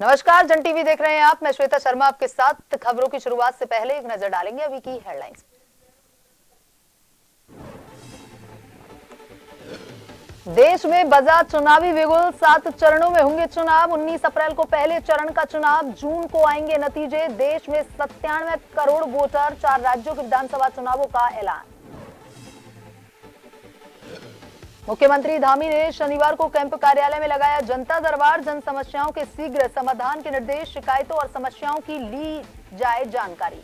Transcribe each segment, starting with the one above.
नमस्कार, जन टीवी देख रहे हैं आप। मैं श्वेता शर्मा आपके साथ। खबरों की शुरुआत से पहले एक नजर डालेंगे अभी की हेडलाइंस। देश में बजा चुनावी बिगुल, 7 चरणों में होंगे चुनाव। 19 अप्रैल को पहले चरण का चुनाव, जून को आएंगे नतीजे। देश में 97 करोड़ वोटर, 4 राज्यों के विधानसभा चुनावों का ऐलान। मुख्यमंत्री धामी ने शनिवार को कैंप कार्यालय में लगाया जनता दरबार। जन समस्याओं के शीघ्र समाधान के निर्देश, शिकायतों और समस्याओं की ली जाए जानकारी।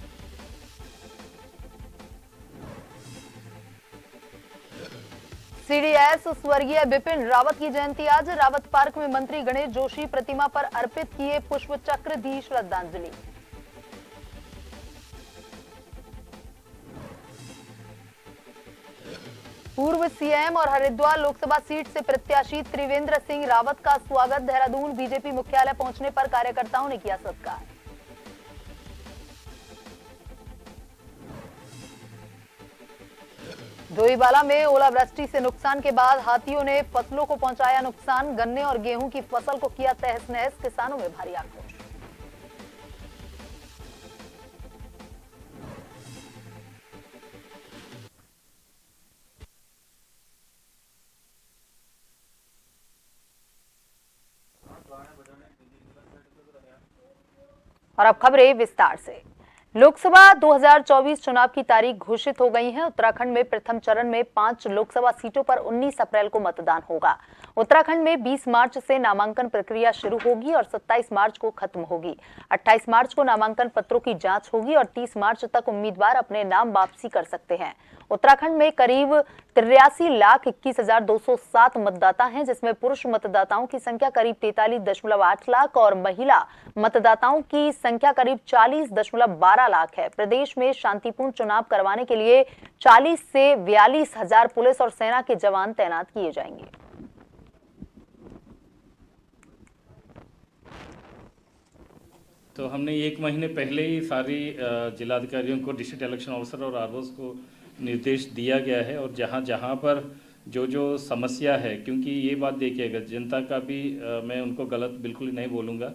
सीडीएस स्वर्गीय बिपिन रावत की जयंती आज। रावत पार्क में मंत्री गणेश जोशी प्रतिमा पर अर्पित किए पुष्प चक्र, दी श्रद्धांजलि। पूर्व सीएम और हरिद्वार लोकसभा सीट से प्रत्याशी त्रिवेंद्र सिंह रावत का स्वागत। देहरादून बीजेपी मुख्यालय पहुंचने पर कार्यकर्ताओं ने किया सत्कार। डोईवाला में ओलावृष्टि से नुकसान के बाद हाथियों ने फसलों को पहुंचाया नुकसान। गन्ने और गेहूं की फसल को किया तहस नहस, किसानों में भारी आक्रोश। और अब खबरें विस्तार से। लोकसभा 2024 चुनाव की तारीख घोषित हो गई है। उत्तराखंड में प्रथम चरण में 5 लोकसभा सीटों पर 19 अप्रैल को मतदान होगा। उत्तराखंड में 20 मार्च से नामांकन प्रक्रिया शुरू होगी और 27 मार्च को खत्म होगी। 28 मार्च को नामांकन पत्रों की जांच होगी और 30 मार्च तक उम्मीदवार अपने नाम वापसी कर सकते हैं। उत्तराखंड में करीब 83,21,207 मतदाता हैं, जिसमें पुरुष मतदाताओं की संख्या करीब 43.8 लाख और महिला मतदाताओं की संख्या करीब 40.12 लाख है। प्रदेश में शांतिपूर्ण चुनाव करवाने के लिए 40 से 42 हजार पुलिस और सेना के जवान तैनात किए जाएंगे। तो हमने 1 महीने पहले ही सारी जिलाधिकारियों को, डिस्ट्रिक्ट इलेक्शन ऑफिसर और आरओस को निर्देश दिया गया है। और जहाँ जहाँ पर जो समस्या है, क्योंकि ये बात देखिएगा, जनता का भी मैं उनको गलत बिल्कुल नहीं बोलूँगा।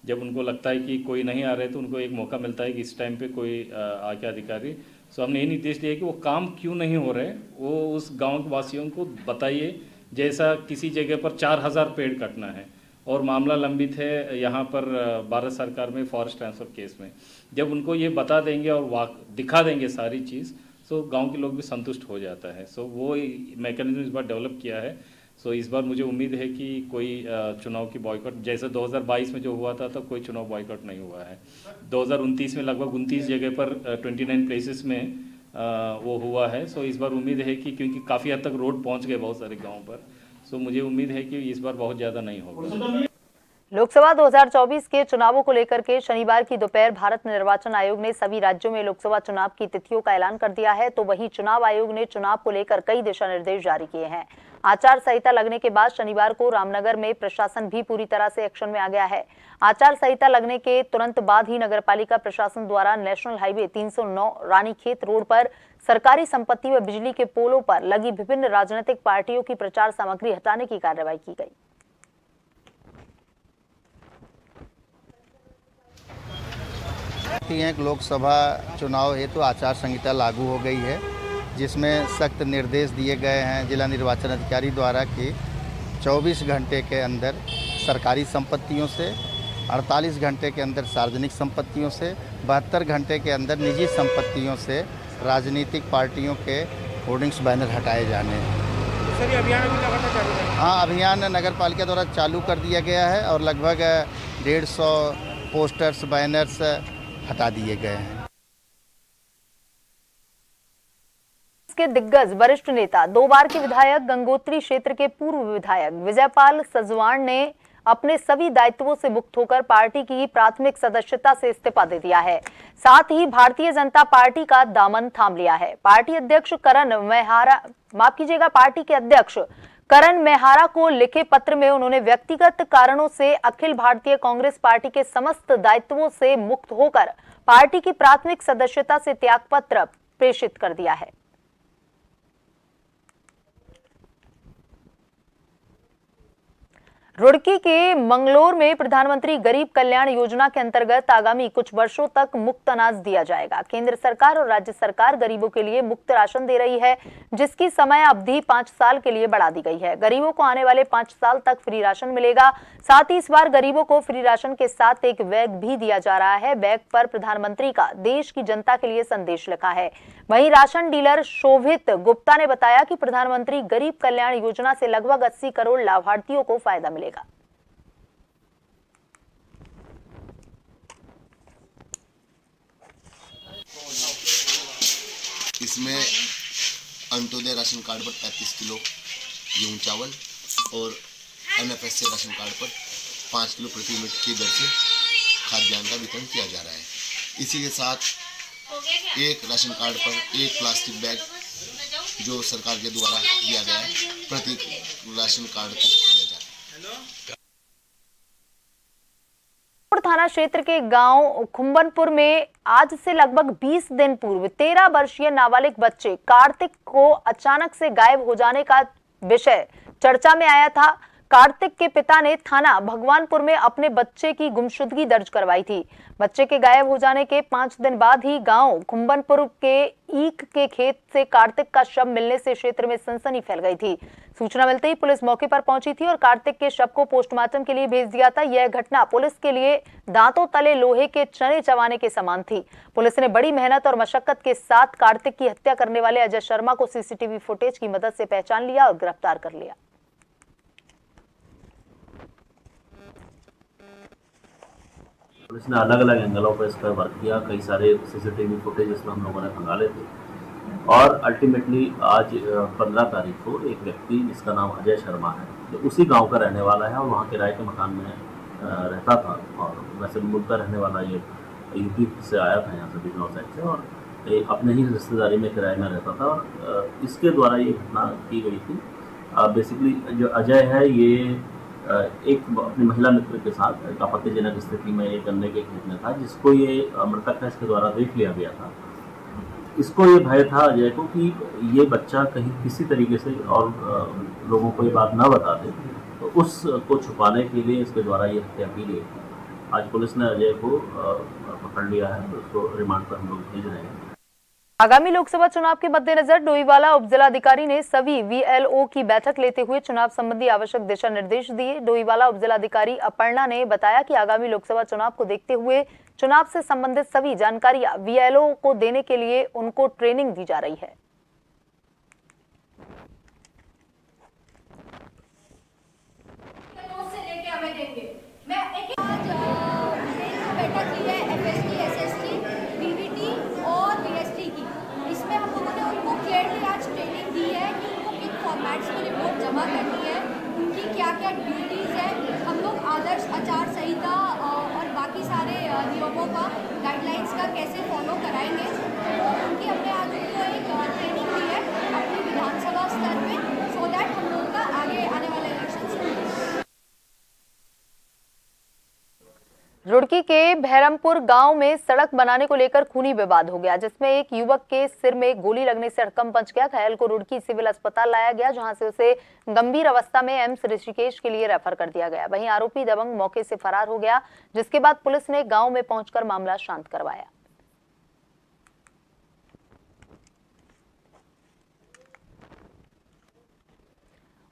जब उनको लगता है कि कोई नहीं आ रहे तो उनको एक मौका मिलता है कि इस टाइम पे कोई आके अधिकारी। सो हमने ये निर्देश दिया कि वो काम क्यों नहीं हो रहे, वो उस गाँव के वासियों को बताइए। जैसा किसी जगह पर 4000 पेड़ कटना है और मामला लंबित है यहाँ पर भारत सरकार में फॉरेस्ट ट्रांसफर केस में, जब उनको ये बता देंगे और दिखा देंगे सारी चीज़, सो गांव के लोग भी संतुष्ट हो जाता है। सो वो मैकेनिज्म इस बार डेवलप किया है। सो इस बार मुझे उम्मीद है कि कोई चुनाव की बॉयकॉट, जैसे 2022 में जो हुआ था तब कोई चुनाव बॉयकॉट नहीं हुआ है। 2029 में लगभग 29 जगह पर 29 प्लेसेस में वो हुआ है। सो इस बार उम्मीद है कि, क्योंकि काफ़ी हद तक रोड पहुँच गए बहुत सारे गाँव पर, सो मुझे उम्मीद है कि इस बार बहुत ज़्यादा नहीं होगा। लोकसभा 2024 के चुनावों को लेकर के शनिवार की दोपहर भारत निर्वाचन आयोग ने सभी राज्यों में लोकसभा चुनाव की तिथियों का ऐलान कर दिया है। तो वहीं चुनाव आयोग ने चुनाव को लेकर कई दिशा निर्देश जारी किए हैं। आचार संहिता लगने के बाद शनिवार को रामनगर में प्रशासन भी पूरी तरह से एक्शन में आ गया है। आचार संहिता लगने के तुरंत बाद ही नगरपालिका प्रशासन द्वारा नेशनल हाईवे 309 रानीखेत रोड पर सरकारी संपत्ति व बिजली के पोलों पर लगी विभिन्न राजनीतिक पार्टियों की प्रचार सामग्री हटाने की कार्रवाई की गई। लोकसभा चुनाव हेतु आचार संहिता लागू हो गई है, जिसमें सख्त निर्देश दिए गए हैं जिला निर्वाचन अधिकारी द्वारा कि 24 घंटे के अंदर सरकारी संपत्तियों से, 48 घंटे के अंदर सार्वजनिक संपत्तियों से, 72 घंटे के अंदर निजी संपत्तियों से राजनीतिक पार्टियों के होर्डिंग्स बैनर हटाए जाने हैं। सर, ये अभियान अभी लगातार चालू है? हाँ, अभियान नगर पालिका द्वारा चालू कर दिया गया है और लगभग 150 पोस्टर्स, बैनर्स हटा दिए गए हैं। के दिग्गज वरिष्ठ नेता, 2 बार के विधायक, गंगोत्री क्षेत्र के पूर्व विधायक विजयपाल सजवाण ने अपने सभी दायित्वों से मुक्त होकर पार्टी की प्राथमिक सदस्यता से इस्तीफा दे दिया है। साथ ही भारतीय जनता पार्टी का दामन थाम लिया है। पार्टी के अध्यक्ष करण मेहरा को लिखे पत्र में उन्होंने व्यक्तिगत कारणों से अखिल भारतीय कांग्रेस पार्टी के समस्त दायित्वों से मुक्त होकर पार्टी की प्राथमिक सदस्यता से त्यागपत्र प्रेषित कर दिया है। रुड़की के मंगलोर में प्रधानमंत्री गरीब कल्याण योजना के अंतर्गत आगामी कुछ वर्षों तक मुफ्त अनाज दिया जाएगा। केंद्र सरकार और राज्य सरकार गरीबों के लिए मुफ्त राशन दे रही है, जिसकी समय अवधि 5 साल के लिए बढ़ा दी गई है। गरीबों को आने वाले 5 साल तक फ्री राशन मिलेगा। साथ ही इस बार गरीबों को फ्री राशन के साथ एक बैग भी दिया जा रहा है। बैग पर प्रधानमंत्री का देश की जनता के लिए संदेश लिखा है। वहीं राशन डीलर शोभित गुप्ता ने बताया कि प्रधानमंत्री गरीब कल्याण योजना से लगभग 80 करोड़ लाभार्थियों को फायदा मिलेगा। इसमें अंत्योदय राशन कार्ड पर 35 किलो गेहूँ चावल और NFS राशन कार्ड पर 5 किलो प्रति यूनिट की दर से खाद्यान्न का वितरण किया जा रहा है। इसी के साथ एक राशन कार्ड पर एक प्लास्टिक बैग जो सरकार के द्वारा दिया गया है प्रति राशन कार्ड को दिया जा रहा है। थाना क्षेत्र के गांव खुम्बनपुर में आज से लगभग 20 दिन पूर्व 13 वर्षीय नाबालिग बच्चे कार्तिक को अचानक से गायब हो जाने का विषय चर्चा में आया था। कार्तिक के पिता ने थाना भगवानपुर में अपने बच्चे की गुमशुदगी दर्ज करवाई थी। बच्चे के गायब हो जाने के 5 दिन बाद ही गांव खुम्बनपुर के ईख के खेत से कार्तिक का शव मिलने से क्षेत्र में सनसनी फैल गई थी। सूचना मिलते ही पुलिस मौके पर पहुंची थी और कार्तिक के शव को पोस्टमार्टम के लिए भेज दिया था। यह घटना पुलिस के लिए दांतों तले लोहे के चने चबाने के समान थी। पुलिस ने बड़ी मेहनत और मशक्कत के साथ कार्तिक की हत्या करने वाले अजय शर्मा को सीसीटीवी फुटेज की मदद से पहचान लिया और गिरफ्तार कर लिया। पुलिस ने अलग अलग एंगलों पर इस पर वर्क किया। कई सारे सीसीटीवी फुटेज इसमें हम लोगों ने खंगाले थे और अल्टीमेटली आज 15 तारीख को एक व्यक्ति जिसका नाम अजय शर्मा है, जो उसी गांव का रहने वाला है और वहां किराए के मकान में रहता था और वैसे मुल्क का रहने वाला ये यूपी से आया था, यहाँ से बिजनौर साइड से, और अपने ही रिश्तेदारी में किराए में रहता था और इसके द्वारा ये घटना की गई थी। बेसिकली जो अजय है ये एक अपनी महिला मित्र के साथ एक आपत्तिजनक स्थिति में एक गन्ने के खेत में था, जिसको ये मृतक है इसके द्वारा देख लिया गया था। इसको ये भय था अजय को कि ये बच्चा कहीं किसी तरीके से और लोगों को ये बात ना बता दे, तो उसको छुपाने के लिए इसके द्वारा ये हत्या की गई। आज पुलिस ने अजय को पकड़ लिया है, उसको रिमांड पर हम लोग भेज रहे हैं। आगामी लोकसभा चुनाव के मद्देनजर डोईवाला उपजिलाधिकारी ने सभी VLO की बैठक लेते हुए चुनाव संबंधी आवश्यक दिशा निर्देश दिए। डोईवाला उपजिलाधिकारी अपर्णा ने बताया कि आगामी लोकसभा चुनाव को देखते हुए चुनाव से संबंधित सभी जानकारियां VLO को देने के लिए उनको ट्रेनिंग दी जा रही है। जमा करनी है, उनकी क्या क्या ड्यूटीज़ है, हम लोग आदर्श आचार संहिता और बाकी सारे नियमों का गाइडलाइंस का कैसे फॉलो कराएंगे। उनकी हमने आज उनको एक ट्रेनिंग दी है अपनी विधानसभा स्तर पे, सो दैट हम लोग का आगे आने वाले इलेक्शन। रुड़की के भैरमपुर गांव में सड़क बनाने को लेकर खूनी विवाद हो गया, जिसमें एक युवक के सिर में गोली लगने से हड़कंप मच गया। घायल को रुड़की सिविल अस्पताल लाया गया, जहां से उसे गंभीर अवस्था में एम्स ऋषिकेश के लिए रेफर कर दिया गया। वहीं आरोपी दबंग मौके से फरार हो गया, जिसके बाद पुलिस ने गांव में पहुंचकर मामला शांत करवाया।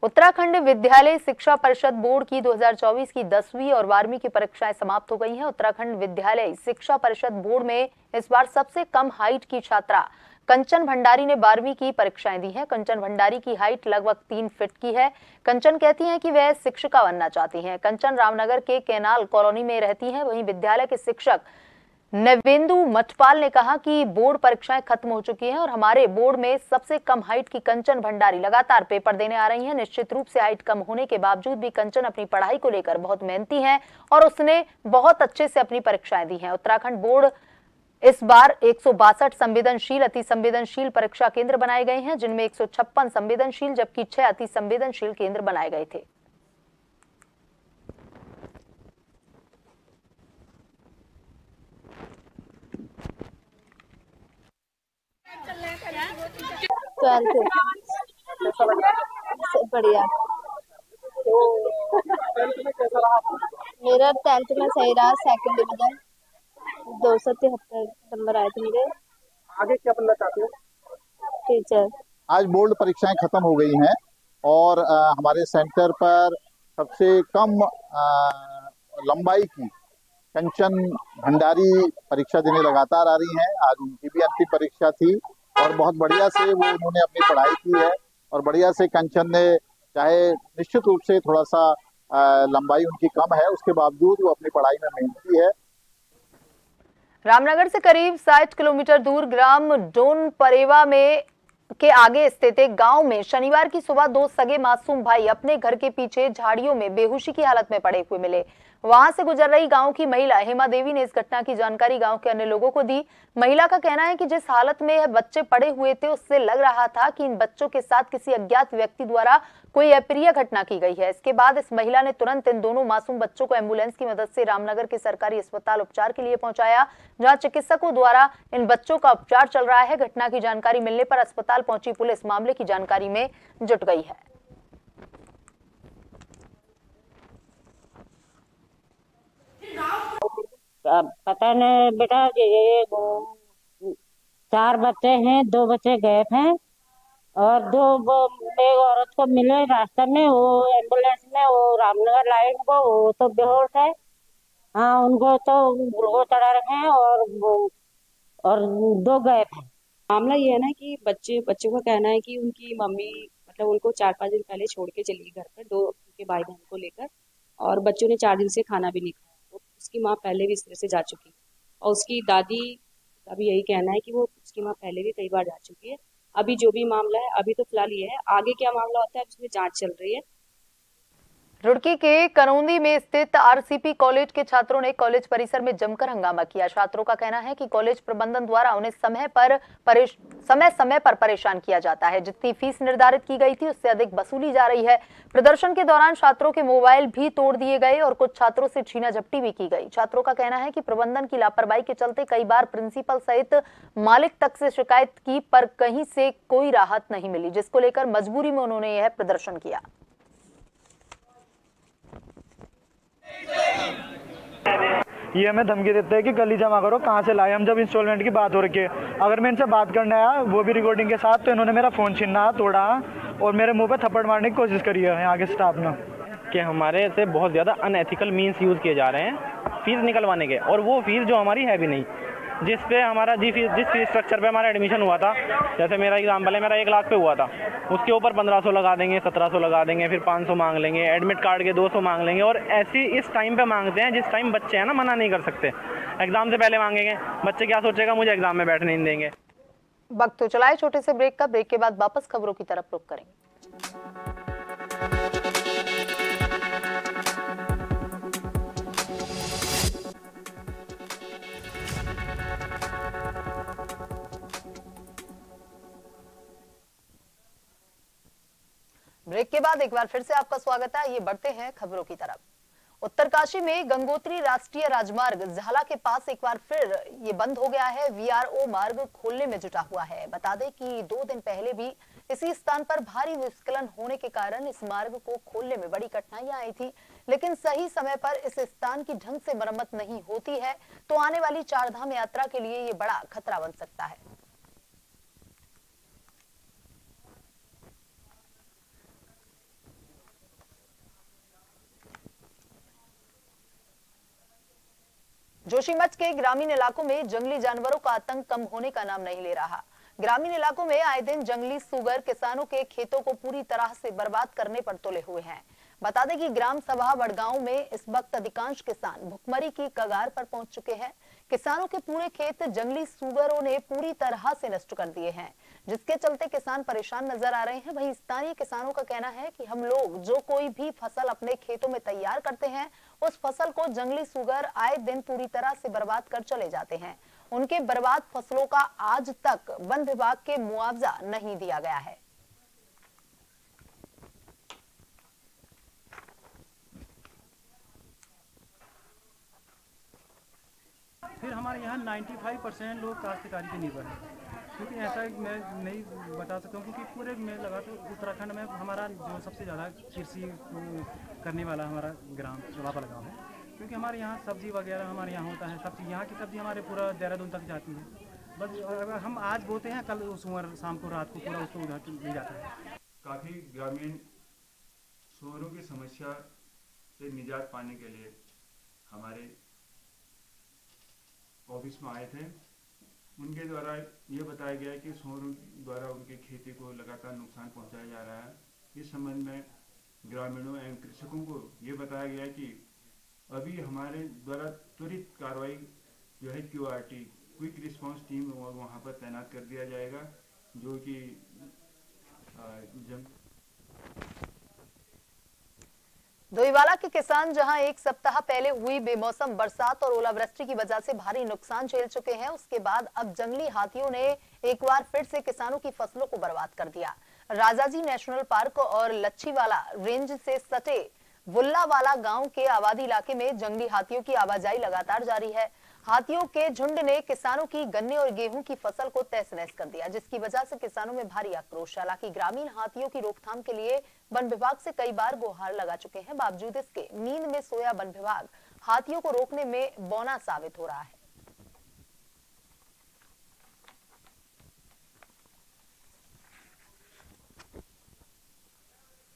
उत्तराखंड विद्यालय शिक्षा परिषद बोर्ड की 2024 की 10वीं और 12वीं की परीक्षाएं समाप्त हो गई हैं। उत्तराखंड विद्यालय शिक्षा परिषद बोर्ड में इस बार सबसे कम हाइट की छात्रा कंचन भंडारी ने 12वीं की परीक्षाएं दी हैं। कंचन भंडारी की हाइट लगभग 3 फीट की है। कंचन कहती हैं कि वह शिक्षिका बनना चाहती हैं। कंचन रामनगर के केनाल कॉलोनी में रहती हैं। वहीं विद्यालय के शिक्षक नवेंदु मठपाल ने कहा कि बोर्ड परीक्षाएं खत्म हो चुकी हैं और हमारे बोर्ड में सबसे कम हाइट की कंचन भंडारी लगातार पेपर देने आ रही हैं। निश्चित रूप से हाइट कम होने के बावजूद भी कंचन अपनी पढ़ाई को लेकर बहुत मेहनती हैं और उसने बहुत अच्छे से अपनी परीक्षाएं दी हैं। उत्तराखंड बोर्ड इस बार 162 संवेदनशील अति संवेदनशील परीक्षा केंद्र बनाए गए हैं, जिनमें 156 संवेदनशील जबकि 6 अति संवेदनशील केंद्र बनाए गए थे। बढ़िया मेरा 10th में सही रहा, सेकंड डिवीजन 273 नंबर आए थे मेरे। आगे क्या बनना चाहते हो? टीचर। आज बोर्ड परीक्षाएं खत्म हो गई हैं और हमारे सेंटर पर सबसे कम लंबाई की कंचन भंडारी परीक्षा देने लगातार आ रही हैं। आज उनकी भी अंतिम परीक्षा थी और बहुत बढ़िया से वो उन्होंने अपनी पढ़ाई की है और बढ़िया से कंचन ने, चाहे निश्चित रूप से थोड़ा सा लंबाई उनकी कम है, उसके बावजूद वो अपनी पढ़ाई में मेहनती है। रामनगर से करीब 60 किलोमीटर दूर ग्राम डोन परेवा में के आगे स्थित एक गांव में शनिवार की सुबह 2 सगे मासूम भाई अपने घर के पीछे झाड़ियों में बेहोशी की हालत में पड़े हुए मिले। वहां से गुजर रही गांव की महिला हेमा देवी ने इस घटना की जानकारी गांव के अन्य लोगों को दी। महिला का कहना है कि जिस हालत में यह बच्चे पड़े हुए थे उससे लग रहा था कि इन बच्चों के साथ किसी अज्ञात व्यक्ति द्वारा कोई अप्रिय घटना की गई है। इसके बाद इस महिला ने तुरंत इन दोनों मासूम बच्चों को एम्बुलेंस की मदद से रामनगर के सरकारी अस्पताल उपचार के लिए पहुंचाया, जहां चिकित्सकों द्वारा इन बच्चों का उपचार चल रहा है। घटना की जानकारी मिलने पर अस्पताल पहुंची पुलिस मामले की जानकारी में जुट गई है। पता नहीं बेटा, ये 4 बच्चे हैं, 2 बच्चे गैप हैं और 2 एक औरत को मिले रास्ते में, वो एम्बुलेंस में, वो रामनगर लाइन को, वो तो बेहोश है। हाँ, उनको तो वो चढ़ा रखे हैं और 2 गैप हैं। मामला ये है ना कि बच्चों का कहना है कि उनकी मम्मी मतलब उनको 4-5 दिन पहले छोड़ के चली गई घर पर 2 उनके भाई बहन को लेकर, और बच्चों ने 4 दिन से खाना भी नहीं खाया। तो उसकी माँ पहले भी इस तरह से जा चुकी और उसकी दादी का भी यही कहना है कि वो उसकी माँ पहले भी कई बार जा चुकी है। अभी जो भी मामला है अभी तो फिलहाल ये है, आगे क्या मामला होता है उसमें जांच चल रही है। रुड़की के कनौंदी में स्थित आरसीपी कॉलेज के छात्रों ने कॉलेज परिसर में जमकर हंगामा किया। छात्रों का कहना है कि कॉलेज प्रबंधन द्वारा उन्हें समय समय पर परेशान किया जाता है। जितनी फीस निर्धारित की गई थी उससे अधिक वसूली जा रही है। प्रदर्शन के दौरान छात्रों के मोबाइल भी तोड़ दिए गए और कुछ छात्रों से छीना झपटी भी की गई। छात्रों का कहना है कि प्रबंधन की लापरवाही के चलते कई बार प्रिंसिपल सहित मालिक तक से शिकायत की, पर कहीं से कोई राहत नहीं मिली, जिसको लेकर मजबूरी में उन्होंने यह प्रदर्शन किया। ये हमें धमकी देते हैं कि कल ही जमा करो, कहाँ से लाए। हम जब इंस्टॉलमेंट की बात हो रही है, अगर मैं इनसे बात करने आया वो भी रिकॉर्डिंग के साथ, तो इन्होंने मेरा फ़ोन छीना, तोड़ा और मेरे मुंह पे थप्पड़ मारने की कोशिश करी है आगे स्टाफ ने। कि हमारे से बहुत ज़्यादा अनएथिकल मीन्स यूज़ किए जा रहे हैं फीस निकलवाने के, और वो फीस जो हमारी है भी नहीं, जिस पे हमारा जिस फीस स्ट्रक्चर पे हमारा एडमिशन हुआ था, जैसे मेरा एग्जाम्पल है, मेरा 1 लाख पे हुआ था, उसके ऊपर 1500 लगा देंगे, 1700 लगा देंगे, फिर 500 मांग लेंगे, एडमिट कार्ड के 200 मांग लेंगे, और ऐसी इस टाइम पे मांगते हैं जिस टाइम बच्चे हैं ना मना नहीं कर सकते। एग्जाम से पहले मांगेंगे, बच्चे क्या सोचेगा, मुझे एग्जाम में बैठने नहीं देंगे। वक्त तो चला है छोटे से ब्रेक का। ब्रेक के बाद वापस खबरों की तरफ रुख करेंगे। ब्रेक के बाद एक बार फिर से आपका स्वागत है। ये बढ़ते हैं खबरों की तरफ। उत्तरकाशी में गंगोत्री राष्ट्रीय राजमार्ग झाला के पास एक बार फिर ये बंद हो गया है। वीआरओ मार्ग खोलने में जुटा हुआ है। बता दें कि 2 दिन पहले भी इसी स्थान पर भारी भूस्खलन होने के कारण इस मार्ग को खोलने में बड़ी कठिनाइयां आई थी, लेकिन सही समय पर इस स्थान की ढंग से मरम्मत नहीं होती है तो आने वाली 4 धाम यात्रा के लिए ये बड़ा खतरा बन सकता है। जोशीमठ के ग्रामीण इलाकों में जंगली जानवरों का आतंक कम होने का नाम नहीं ले रहा। ग्रामीण इलाकों में आए दिन जंगली सुगर किसानों के खेतों को पूरी तरह से बर्बाद करने पर तुले हुए हैं। बता दें कि ग्राम सभा बड़गांव में इस वक्त अधिकांश किसान भुखमरी की कगार पर पहुंच चुके हैं। किसानों के पूरे खेत जंगली सुगरों ने पूरी तरह से नष्ट कर दिए हैं, जिसके चलते किसान परेशान नजर आ रहे हैं। वहीं स्थानीय किसानों का कहना है कि हम लोग जो कोई भी फसल अपने खेतों में तैयार करते हैं उस फसल को जंगली सुगर आए दिन पूरी तरह से बर्बाद कर चले जाते हैं। उनके बर्बाद फसलों का आज तक वन विभाग के मुआवजा नहीं दिया गया है। फिर हमारे यहाँ 95% लोग काश्तकारी पे निर्भर हैं। क्योंकि ऐसा मैं नहीं बता सकता हूँ, क्योंकि पूरे में लगा तो उत्तराखंड में हमारा जो सबसे ज़्यादा कृषि करने वाला हमारा ग्राम वापल गाँव है, क्योंकि हमारे यहाँ सब्जी वगैरह हमारे यहाँ होता है, सब चीज़ यहाँ की सब्जी हमारे पूरा देहरादून तक जाती है। बस अगर हम आज बोते हैं कल सुबह शाम को रात को पूरा उसको उधर ले जाता है। काफ़ी ग्रामीण सूअरों की समस्या से निजात पाने के लिए हमारे ऑफिस में आए थे। उनके द्वारा ये बताया गया कि सूअरों द्वारा उनकी खेती को लगातार नुकसान पहुंचाया जा रहा है। इस संबंध में ग्रामीणों एवं कृषकों को ये बताया गया कि अभी हमारे द्वारा त्वरित कार्रवाई जो है QRT क्विक रिस्पांस टीम वहाँ पर तैनात कर दिया जाएगा, जो कि डोईवाला के किसान जहां एक सप्ताह पहले हुई बेमौसम बरसात और ओलावृष्टि की वजह से भारी नुकसान झेल चुके हैं, उसके बाद अब जंगली हाथियों ने एक बार फिर से किसानों की फसलों को बर्बाद कर दिया। राजाजी नेशनल पार्क और लच्छीवाला रेंज से सटे वुल्लावाला गांव के आबादी इलाके में जंगली हाथियों की आवाजाही लगातार जारी है। हाथियों के झुंड ने किसानों की गन्ने और गेहूं की फसल को तहस-नहस कर दिया, जिसकी वजह से किसानों में भारी आक्रोश। हालांकि ग्रामीण हाथियों की रोकथाम के लिए वन विभाग से कई बार गुहार लगा चुके हैं, बावजूद इसके नींद में सोया वन विभाग हाथियों को रोकने में बौना साबित हो रहा है।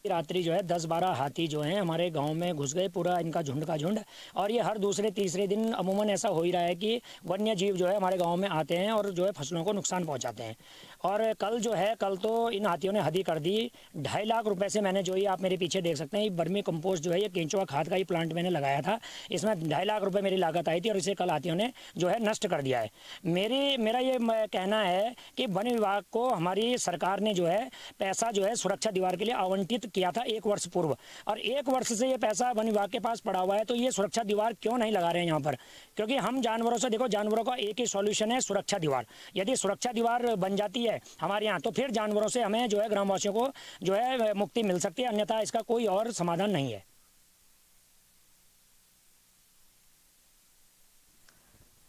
रात्रि जो है 10-12 हाथी जो हैं हमारे गांव में घुस गए, पूरा इनका झुंड का झुंड। और ये हर दूसरे तीसरे दिन अमूमन ऐसा हो ही रहा है कि वन्य जीव जो है हमारे गांव में आते हैं और जो है फसलों को नुकसान पहुंचाते हैं। और कल जो है कल तो इन हाथियों ने हद ही कर दी। 2.5 लाख रुपए से मैंने जो ये आप मेरे पीछे देख सकते हैं, ये बर्मी कंपोस्ट जो है ये केंचुआ खाद का ही प्लांट मैंने लगाया था, इसमें 2.5 लाख रुपए मेरी लागत आई थी और इसे कल हाथियों ने जो है नष्ट कर दिया है। मेरा ये कहना है कि वन विभाग को हमारी सरकार ने जो है पैसा जो है सुरक्षा दीवार के लिए आवंटित किया था 1 वर्ष पूर्व, और 1 वर्ष से ये पैसा वन विभाग के पास पड़ा हुआ है, तो ये सुरक्षा दीवार क्यों नहीं लगा रहे हैं यहाँ पर? क्योंकि हम जानवरों से, देखो जानवरों का एक ही सॉल्यूशन है सुरक्षा दीवार। यदि सुरक्षा दीवार बन जाती है हमारे यहाँ तो फिर जानवरों से हमें जो है ग्रामवासियों को जो है मुक्ति मिल सकती है, अन्यथा इसका कोई और समाधान नहीं है।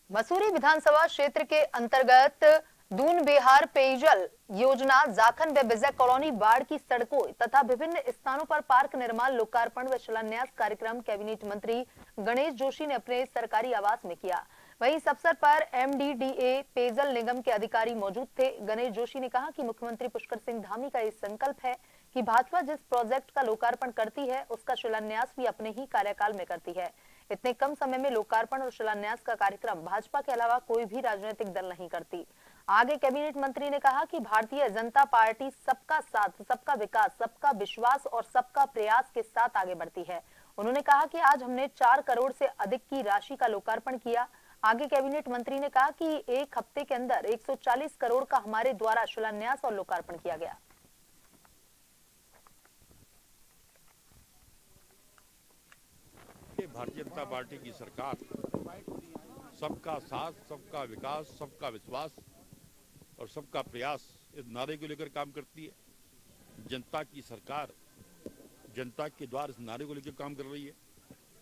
मसूरी विधानसभा क्षेत्र के अंतर्गत दून बिहार पेयजल योजना, जाखन व विजय कॉलोनी बाढ़ की सड़कों तथा विभिन्न स्थानों पर पार्क निर्माण, लोकार्पण व शिलान्यास कार्यक्रम कैबिनेट मंत्री गणेश जोशी ने अपने सरकारी आवास में किया। वहीं इस अवसर पर MDDA पेयजल निगम के अधिकारी मौजूद थे। गणेश जोशी ने कहा कि मुख्यमंत्री पुष्कर सिंह धामी का ये संकल्प है कि भाजपा जिस प्रोजेक्ट का लोकार्पण करती है उसका शिलान्यास भी अपने ही कार्यकाल में करती है। इतने कम समय में लोकार्पण और शिलान्यास का कार्यक्रम भाजपा के अलावा कोई भी राजनीतिक दल नहीं करती। आगे कैबिनेट मंत्री ने कहा कि भारतीय जनता पार्टी सबका साथ, सबका विकास, सबका विश्वास और सबका प्रयास के साथ आगे बढ़ती है। उन्होंने कहा कि आज हमने 4 करोड़ से अधिक की राशि का लोकार्पण किया। आगे कैबिनेट मंत्री ने कहा कि 1 हफ्ते के अंदर 140 करोड़ का हमारे द्वारा शिलान्यास और लोकार्पण किया गया। भारतीय जनता पार्टी की सरकार सबका साथ, सबका विकास, सबका विश्वास और सबका प्रयास इस नारे को लेकर काम करती है। जनता की सरकार जनता के द्वार इस नारे को लेकर काम कर रही है।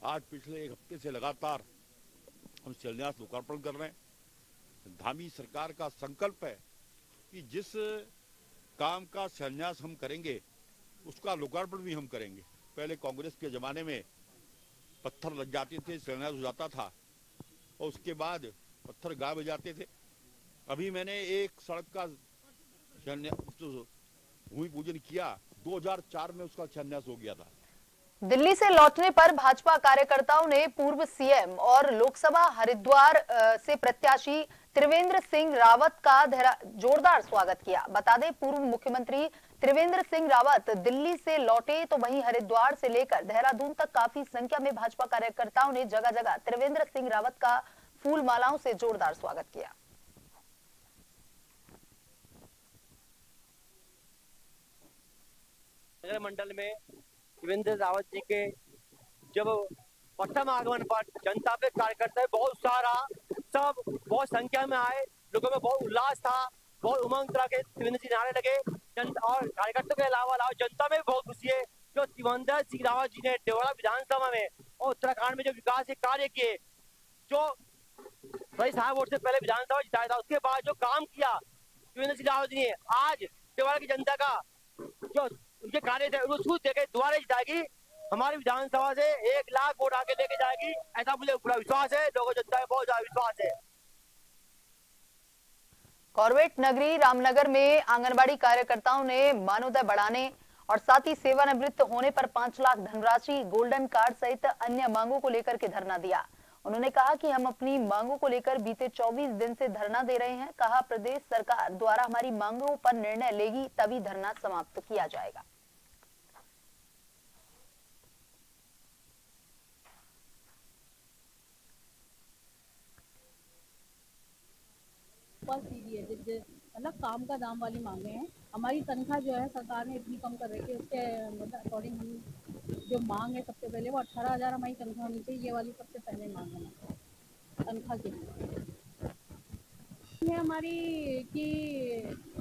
आज पिछले 1 हफ्ते से लगातार हम शिलान्यास लोकार्पण कर रहे हैं। धामी सरकार का संकल्प है कि जिस काम का शिलान्यास हम करेंगे उसका लोकार्पण भी हम करेंगे। पहले कांग्रेस के जमाने में पत्थर लग जाते थे, शिलान्यास हो जाता था और उसके बाद पत्थर गायब हो जाते थे। अभी मैंने एक सड़क का भूमि पूजन किया, 2004 में उसका शिलान्यास हो गया था। दिल्ली से लौटने पर भाजपा कार्यकर्ताओं ने पूर्व सीएम और लोकसभा हरिद्वार से प्रत्याशी त्रिवेंद्र सिंह रावत का जोरदार स्वागत किया। बता दें, पूर्व मुख्यमंत्री त्रिवेंद्र सिंह रावत दिल्ली से लौटे तो वहीं हरिद्वार से लेकर देहरादून तक काफी संख्या में भाजपा कार्यकर्ताओं ने जगह जगह त्रिवेंद्र सिंह रावत का फूल मालाओं से जोरदार स्वागत किया। नगर मंडल में त्रिवेंद्र रावत जी के जब प्रथम आगमन पर जनता पे कार्यकर्ता बहुत सारा सब बहुत संख्या में आए, लोगों में बहुत उल्लास था, बहुत उमंग तरह के त्रिवेंद्र जी नारे लगे। और कार्यकर्ताओं के अलावा जनता में बहुत खुशी है जो त्रिवेंद्र सिंह रावत जी ने देवरा विधानसभा में और उत्तराखंड में जो विकास के कार्य किए, जो 5 वोट से पहले विधानसभा जिताया था, उसके बाद जो काम किया युवेंद्र सिंह रावत ने आज छिंदवाड़ा की जनता का जो उनके कार्य थे उनको सूझ देकर दोबारा जिताएगी। हमारी विधानसभा से 1 लाख वोट आगे लेके जाएगी, ऐसा मुझे पूरा विश्वास है। लोगों जनता का बहुत ज्यादा विश्वास है। कॉर्बेट नगरी रामनगर में आंगनबाड़ी कार्यकर्ताओं ने मानवता बढ़ाने और साथ ही सेवानिवृत्त होने पर 5 लाख धनराशि, गोल्डन कार्ड सहित अन्य मांगों को लेकर के धरना दिया। उन्होंने कहा कि हम अपनी मांगों को लेकर बीते 24 दिन से धरना दे रहे हैं। कहा प्रदेश सरकार द्वारा हमारी मांगों पर निर्णय लेगी तभी धरना समाप्त किया जाएगा। मतलब काम का दाम वाली मांगे हैं। हमारी तनख्वाह जो है सरकार ने इतनी कम कर रखी है, उसके मतलब अकॉर्डिंग हम जो मांग है सबसे पहले वो 18,000 हमारी तनख्वाह होनी चाहिए। ये वाली सबसे पहले मांग है तनख्वाह के लिए है हमारी कि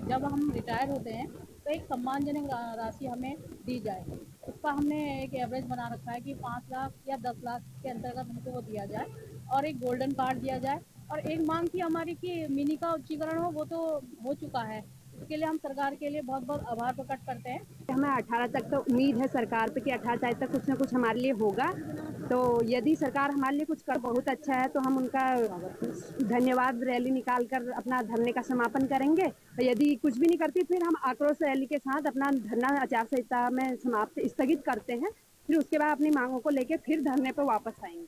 जब हम रिटायर होते हैं तो एक सम्मानजनक राशि हमें दी जाए। उसका हमने एक एवरेज बना रखा है कि 5 लाख या 10 लाख के अंतर्गत हमको वो दिया जाए और एक गोल्डन कार्ड दिया जाए। और एक मांग थी हमारी कि मिनी का उच्चीकरण हो, वो तो हो चुका है। इसके लिए हम सरकार के लिए बहुत बहुत आभार प्रकट करते हैं। हमें 18 तक तो उम्मीद है सरकार पे कि 18 तारीख तक कुछ ना कुछ हमारे लिए होगा। तो यदि सरकार हमारे लिए कुछ कर बहुत अच्छा है तो हम उनका धन्यवाद रैली निकाल कर अपना धरने का समापन करेंगे। और यदि कुछ भी नहीं करती फिर हम आक्रोश रैली के साथ अपना धरना आचार संहिता में समाप्त स्थगित करते हैं। फिर उसके बाद अपनी मांगों को लेकर फिर धरने पर वापस आएंगे।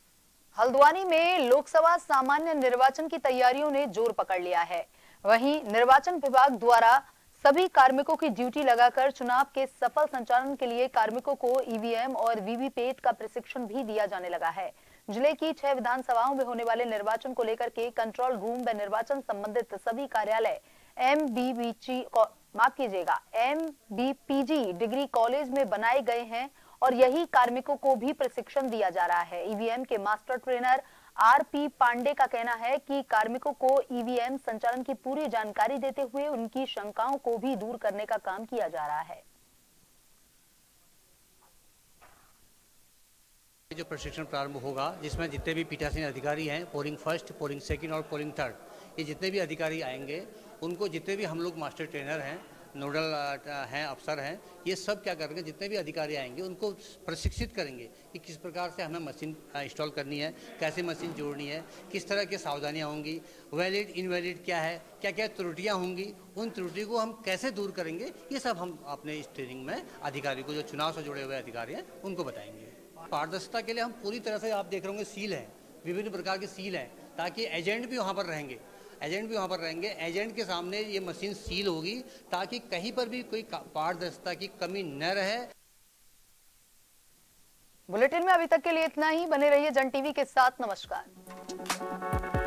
हल्द्वानी में लोकसभा सामान्य निर्वाचन की तैयारियों ने जोर पकड़ लिया है। वहीं निर्वाचन विभाग द्वारा सभी कार्मिकों की ड्यूटी लगाकर चुनाव के सफल संचालन के लिए कार्मिकों को ईवीएम और वीवीपैट का प्रशिक्षण भी दिया जाने लगा है। जिले की 6 विधानसभाओं में होने वाले निर्वाचन को लेकर के कंट्रोल रूम व निर्वाचन संबंधित सभी कार्यालय एमबीपीजी डिग्री कॉलेज में बनाए गए हैं और यही कार्मिकों को भी प्रशिक्षण दिया जा रहा है। ईवीएम के मास्टर ट्रेनर आरपी पांडे का कहना है कि कार्मिकों को ईवीएम संचालन की पूरी जानकारी देते हुए उनकी शंकाओं को भी दूर करने का काम किया जा रहा है। जो प्रशिक्षण प्रारंभ होगा जिसमें जितने भी पीठासीन अधिकारी हैं, पोलिंग फर्स्ट, पोलिंग सेकंड और पोलिंग थर्ड, ये जितने भी अधिकारी आएंगे उनको जितने भी हम लोग मास्टर ट्रेनर हैं, नोडल हैं, अफसर हैं, ये सब क्या करेंगे, जितने भी अधिकारी आएंगे उनको प्रशिक्षित करेंगे कि किस प्रकार से हमें मशीन इंस्टॉल करनी है, कैसे मशीन जोड़नी है, किस तरह की सावधानियां होंगी, वैलिड इनवैलिड क्या है, क्या क्या त्रुटियां होंगी, उन त्रुटि को हम कैसे दूर करेंगे, ये सब हम अपने इस ट्रेनिंग में अधिकारी को, जो चुनाव से जुड़े हुए अधिकारी हैं, उनको बताएंगे। पारदर्शिता के लिए हम पूरी तरह से, आप देख रहे होंगे सील है, विभिन्न प्रकार की सील है, ताकि एजेंट भी वहाँ पर रहेंगे, एजेंट के सामने ये मशीन सील होगी ताकि कहीं पर भी कोई पारदर्शिता की कमी न रहे। बुलेटिन में अभी तक के लिए इतना ही। बने रहिए जन टीवी के साथ। नमस्कार।